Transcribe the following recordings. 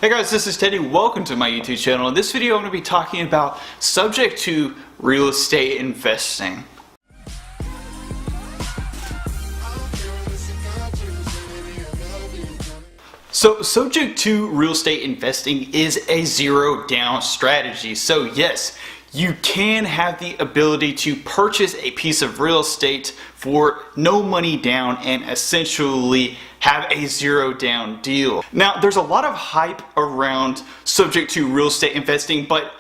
Hey guys, this is Teddy. Welcome to my YouTube channel. In this video I'm going to be talking about subject to real estate investing. So subject to real estate investing is a zero down strategy. So yes, you can have the ability to purchase a piece of real estate for no money down and essentially have a zero down deal. Now, there's a lot of hype around subject to real estate investing, but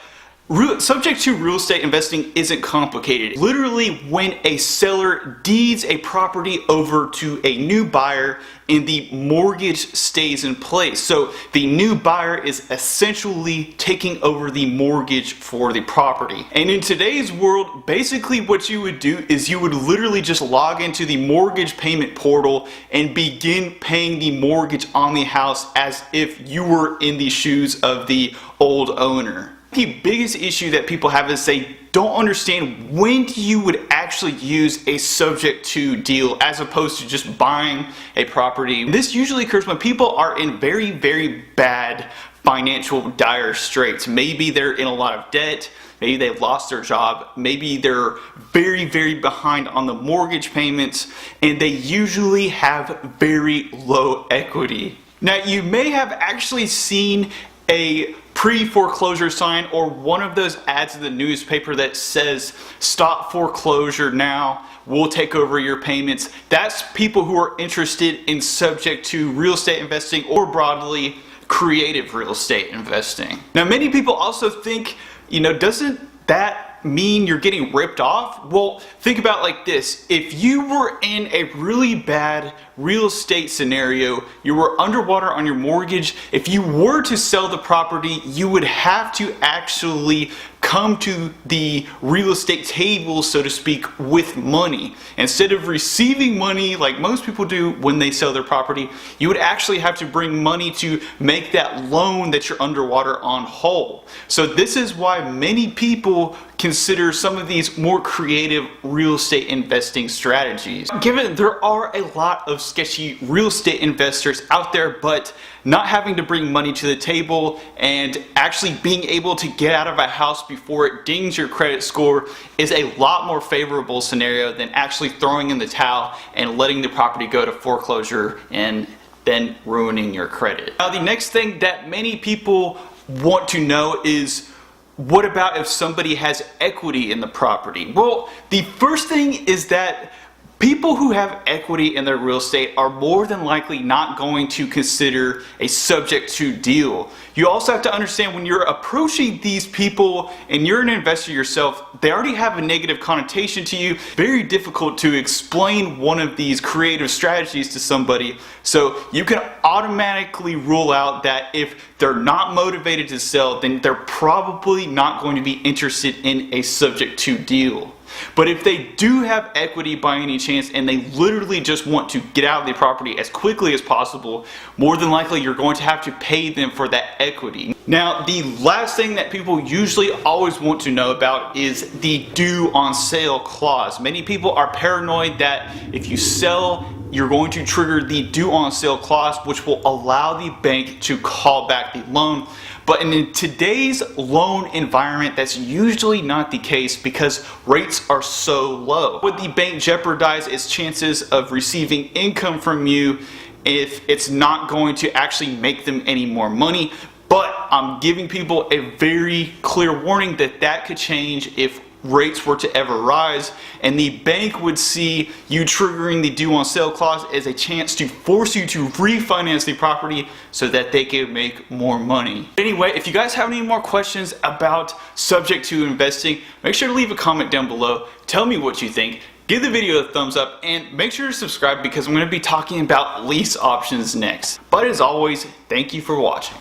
subject to real estate investing isn't complicated. Literally, when a seller deeds a property over to a new buyer and the mortgage stays in place. So the new buyer is essentially taking over the mortgage for the property. And in today's world, basically what you would do is you would literally just log into the mortgage payment portal and begin paying the mortgage on the house as if you were in the shoes of the old owner. The biggest issue that people have is they don't understand when you would actually use a subject to deal as opposed to just buying a property. This usually occurs when people are in very, very bad financial dire straits. Maybe they're in a lot of debt, maybe they've lost their job, maybe they're very, very behind on the mortgage payments, and they usually have very low equity. Now, you may have actually seen a pre-foreclosure sign or one of those ads in the newspaper that says stop foreclosure now, we'll take over your payments. That's people who are interested in subject to real estate investing or broadly creative real estate investing. Now, many people also think, doesn't that mean you're getting ripped off? Well, think about it like this. If you were in a really bad real estate scenario, you were underwater on your mortgage, if you were to sell the property, you would have to actually come to the real estate table, so to speak, with money. Instead of receiving money like most people do when they sell their property, you would actually have to bring money to make that loan that you're underwater on whole. So this is why many people consider some of these more creative real estate investing strategies. Given there are a lot of sketchy real estate investors out there, but not having to bring money to the table and actually being able to get out of a house before it dings your credit score is a lot more favorable scenario than actually throwing in the towel and letting the property go to foreclosure and then ruining your credit. Now, the next thing that many people want to know is, what about if somebody has equity in the property? Well, the first thing is that people who have equity in their real estate are more than likely not going to consider a subject to deal. You also have to understand when you're approaching these people and you're an investor yourself, they already have a negative connotation to you. Very difficult to explain one of these creative strategies to somebody. So you can automatically rule out that if they're not motivated to sell, then they're probably not going to be interested in a subject to deal. But if they do have equity by any chance and they literally just want to get out of the property as quickly as possible, more than likely you're going to have to pay them for that equity. Now, the last thing that people usually always want to know about is the due on sale clause. Many people are paranoid that if you sell, you're going to trigger the due on sale clause, which will allow the bank to call back the loan. But in today's loan environment, that's usually not the case because rates are so low. Would the bank jeopardize its chances of receiving income from you if it's not going to actually make them any more money? But I'm giving people a very clear warning that that could change if rates were to ever rise, and the bank would see you triggering the due on sale clause as a chance to force you to refinance the property so that they can make more money. Anyway, if you guys have any more questions about subject to investing, make sure to leave a comment down below. Tell me what you think. Give the video a thumbs up and make sure to subscribe because I'm going to be talking about lease options next. But as always, thank you for watching.